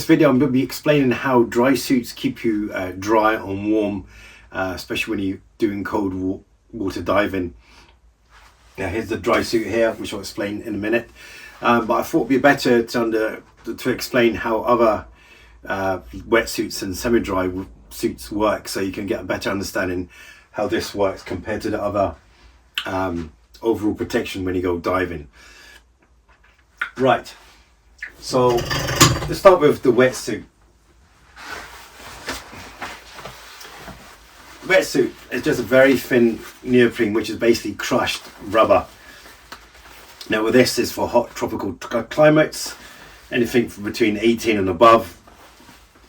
This video I'm going to be explaining how dry suits keep you dry and warm, especially when you're doing cold water diving. Now here's the dry suit here, which I'll explain in a minute, but I thought it'd be better to explain how other wetsuits and semi-dry suits work, so you can get a better understanding how this works compared to the other overall protection when you go diving. Right, so let's start with the wetsuit. Wetsuit is just a very thin neoprene, which is basically crushed rubber. Now with this is for hot tropical climates, anything from between 18 and above.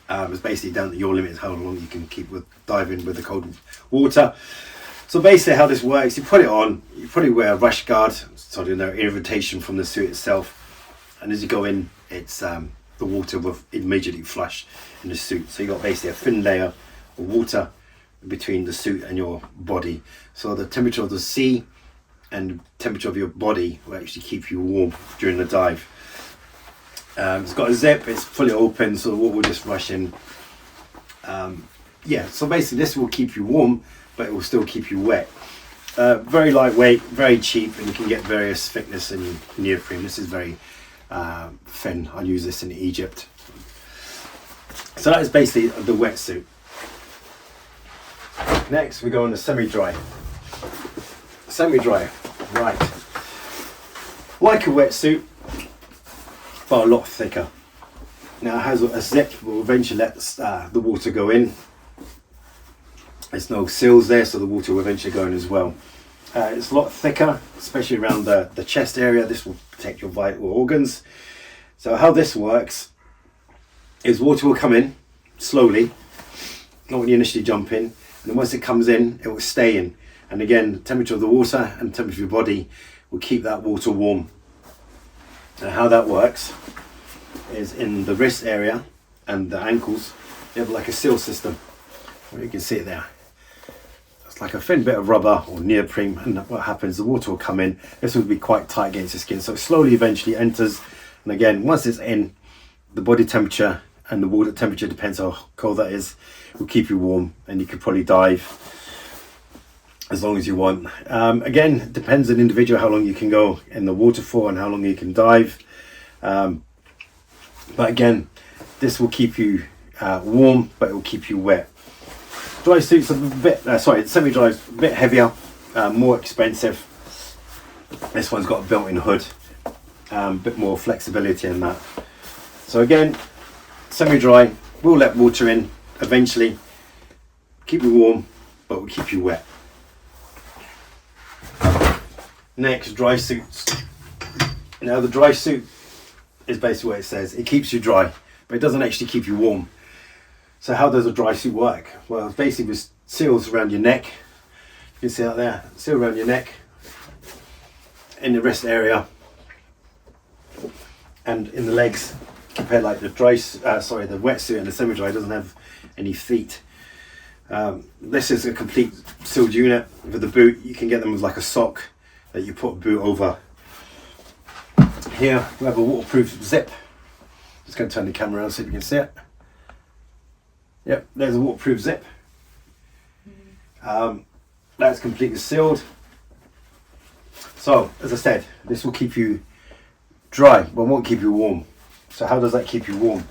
It's basically down to your limits how long you can keep with diving with the cold water. So basically how this works, you put it on, you probably wear a rash guard, so there's no irritation from the suit itself, and as you go in, it's the water will immediately flush in the suit. So you got basically a thin layer of water between the suit and your body. So the temperature of the sea and temperature of your body will actually keep you warm during the dive. It's got a zip, it's fully open, so the water will just rush in. Yeah, so basically this will keep you warm, but it will still keep you wet. Very lightweight, very cheap, and you can get various thickness in neoprene. This is very thin. I use this in Egypt. So that is basically the wetsuit. Next we go on the semi-dry. Semi-dry, right. Like a wetsuit, but a lot thicker. Now it has a zip that will eventually let the water go in. There's no seals there, so the water will eventually go in as well. It's a lot thicker, especially around the chest area. This will protect your vital organs. So how this works is water will come in slowly, not when you initially jump in, and then once it comes in, it will stay in. And again, the temperature of the water and the temperature of your body will keep that water warm. And how that works is in the wrist area and the ankles, you have like a seal system. Well, you can see it there. It's like a thin bit of rubber or neoprene, and what happens, the water will come in. This will be quite tight against the skin, so it slowly eventually enters. And again, once it's in, the body temperature and the water temperature, depends how cold that is, will keep you warm, and you can probably dive as long as you want. Again, it depends on the individual how long you can go in the water for and how long you can dive. But again, this will keep you warm, but it will keep you wet. Dry suits are a bit, semi-dry is a bit heavier, more expensive. This one's got a built-in hood, a bit more flexibility in that. So again, semi-dry will let water in eventually, keep you warm, but will keep you wet. Next, dry suits. Now the dry suit is basically what it says. It keeps you dry, but it doesn't actually keep you warm. So how does a dry suit work? Well, it's basically with seals around your neck. You can see that there, seal around your neck, in the wrist area, and in the legs. Compared like the the wetsuit and the semi-dry doesn't have any feet. This is a complete sealed unit with the boot. You can get them with like a sock that you put a boot over. Here we have a waterproof zip. Just going to turn the camera around so you can see it. Yep, there's a waterproof zip. That's completely sealed. So, as I said, this will keep you dry, but won't keep you warm. So how does that keep you warm?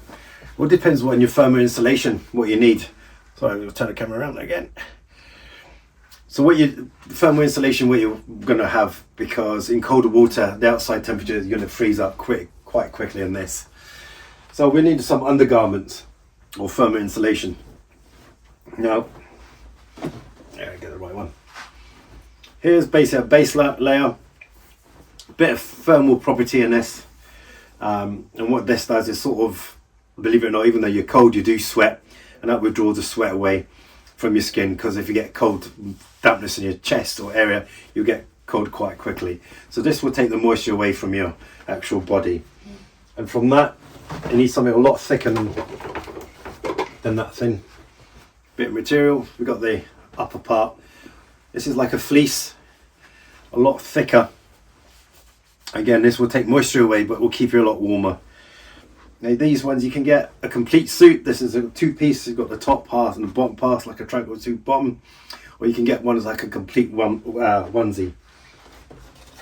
Well, it depends on your thermal insulation, what you need. Sorry, I'll turn the camera around again. So thermal insulation, what you're going to have, because in colder water, the outside temperature is going to freeze up quite quickly in this. So we need some undergarments or thermal insulation. Now, there, get the right one. Here's basically a base layer, bit of thermal property in this, and what this does is sort of, believe it or not, even though you're cold, you do sweat, and that withdraws the sweat away from your skin, because if you get cold dampness in your chest or area, you'll get cold quite quickly. So this will take the moisture away from your actual body, and from that you need something a lot thicker than that thin bit of material. We've got the upper part. This is like a fleece, a lot thicker. Again, this will take moisture away, but will keep you a lot warmer. Now these ones you can get a complete suit. This is a two-piece. You've got the top part and the bottom part like a tracksuit suit bottom, or you can get one as like a complete onesie.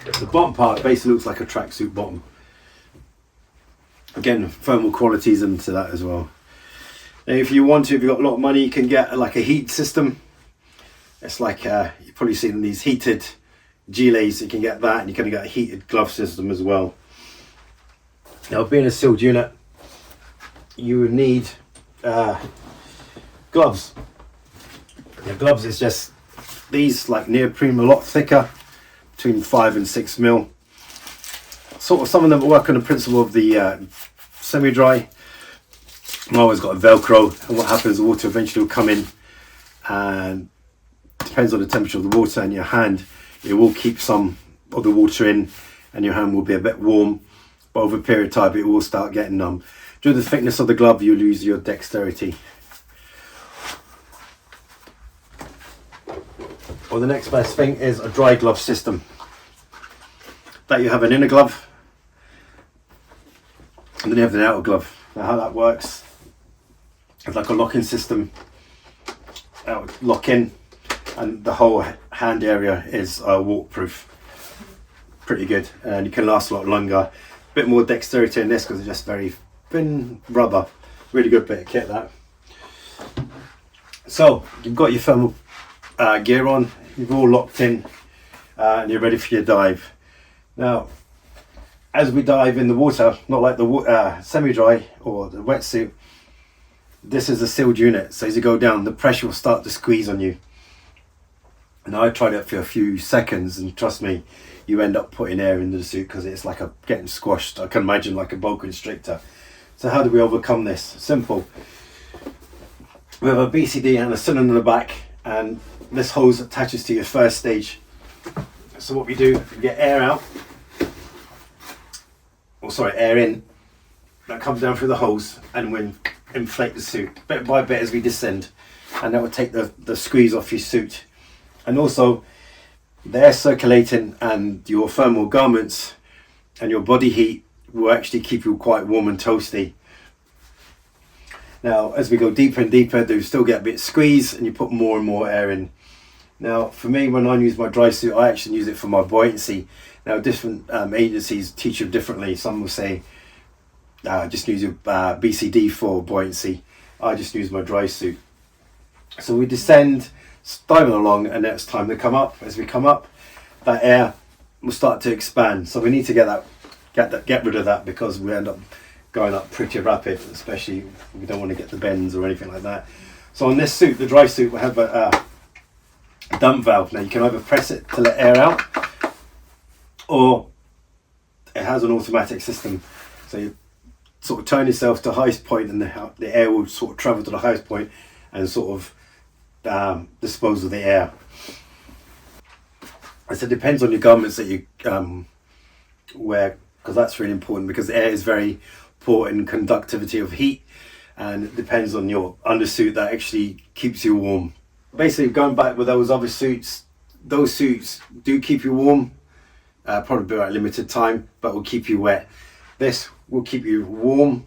The bottom part basically looks like a tracksuit bottom. Again, thermal qualities into that as well. Now if you want to, if you've got a lot of money, you can get like a heat system. It's like you've probably seen these heated gilets. You can get that, and you can get a heated glove system as well. Now being a sealed unit, you would need gloves. The gloves is just these, like neoprene, a lot thicker, between 5 and 6 mil. Sort of some of them work on the principle of the semi-dry. I've always got a Velcro, and what happens, the water eventually will come in, and depends on the temperature of the water in your hand, it will keep some of the water in, and your hand will be a bit warm, but over a period of time it will start getting numb. Due to the thickness of the glove, you lose your dexterity. Well, the next best thing is a dry glove system. That you have an inner glove, and then you have an outer glove. Now how that works, it's like a locking system. Lock in, and the whole hand area is waterproof. Pretty good, and you can last a lot longer. A bit more dexterity in this because it's just very thin rubber. Really good bit of kit that. So you've got your thermal gear on, you've all locked in, and you're ready for your dive. Now as we dive in the water, not like the semi-dry or the wetsuit, this is a sealed unit, so as you go down the pressure will start to squeeze on you. And I tried it for a few seconds, and trust me, you end up putting air into the suit because it's like getting squashed. I can imagine like a boa constrictor. So how do we overcome this? Simple. We have a BCD and a cylinder in the back, and this hose attaches to your first stage. So what we do, we get air out, or sorry, air in, that comes down through the hose, and we inflate the suit bit by bit as we descend, and that will take the squeeze off your suit. And also the air circulating and your thermal garments and your body heat will actually keep you quite warm and toasty. Now as we go deeper and deeper, they still get a bit squeezed, and you put more and more air in. Now for me, when I use my dry suit, I actually use it for my buoyancy. Now different agencies teach you differently. Some will say just use your BCD for buoyancy. I just use my dry suit. So we descend, diving along, and then it's time to come up. As we come up, that air will start to expand. So we need to get rid of that, because we end up going up pretty rapid, especially if we don't want to get the bends or anything like that. So on this suit, the dry suit, will have a dump valve. Now you can either press it to let air out, or it has an automatic system. So you sort of turn yourself to the highest point, and the air will sort of travel to the highest point and sort of dispose of the air. So it depends on your garments that you wear, because that's really important, because the air is very poor in conductivity of heat, and it depends on your undersuit that actually keeps you warm. Basically, going back with those other suits, those suits do keep you warm, probably about a limited time, but will keep you wet. This will keep you warm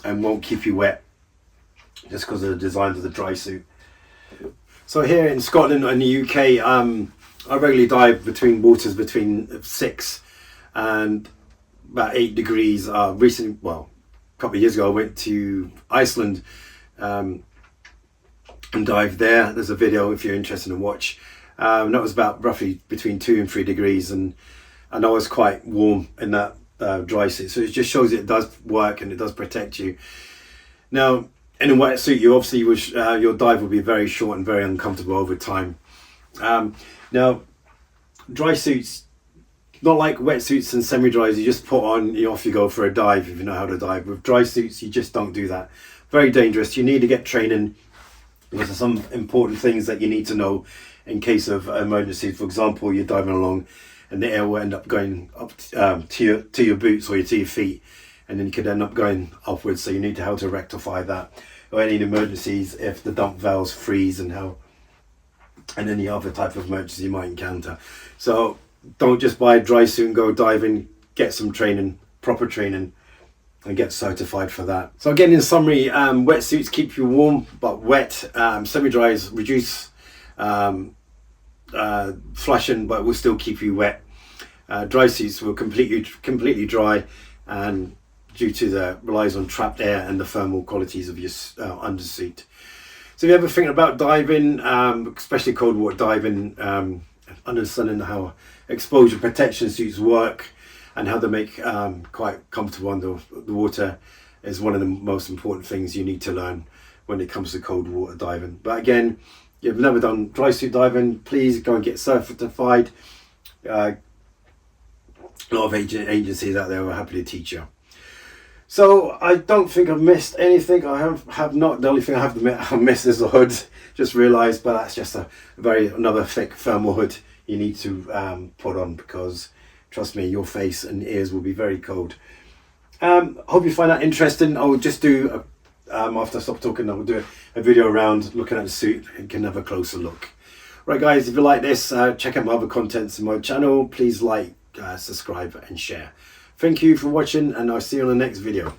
and won't keep you wet, just because of the design of the dry suit. So here in Scotland and the UK, I regularly dive between waters between 6 and about 8 degrees. Recently, well, a couple of years ago, I went to Iceland and dived there. There's a video if you're interested to watch. That was about roughly between 2 and 3 degrees, and I was quite warm in that dry suit. So it just shows it does work and it does protect you. Now, in a wetsuit, you obviously your dive will be very short and very uncomfortable over time. Now, dry suits, not like wetsuits and semi-dries, you just put on, off you go for a dive if you know how to dive. With dry suits, you just don't do that. Very dangerous. You need to get training, because there's some important things that you need to know in case of emergency. For example, you're diving along and the air will end up going up to your boots or to your feet, and then you could end up going upwards. So you need to how to rectify that, or any emergencies if the dump valves freeze, and any other type of emergency you might encounter. So don't just buy a dry suit and go diving. Get some training, proper training, and get certified for that. So again, in summary, wetsuits keep you warm but wet. Semi-dries reduce flushing but will still keep you wet. Dry suits will completely dry, and due to the relies on trapped air and the thermal qualities of your undersuit. So if you ever think about diving, especially cold water diving, understanding how exposure protection suits work and how they make quite comfortable under the water is one of the most important things you need to learn when it comes to cold water diving. But again, if you've never done dry suit diving, please go and get certified. A lot of agencies out there will happily teach you. So I don't think I've missed anything. I have not. The only thing I've missed is the hood. Just realised, but that's just another thick thermal hood you need to put on, because trust me, your face and ears will be very cold. Hope you find that interesting. I'll just do after I stop talking, I'll do a video around looking at the suit and can have a closer look. Right guys, if you like this, check out my other contents in my channel. Please like, subscribe and share. Thank you for watching, and I'll see you on the next video.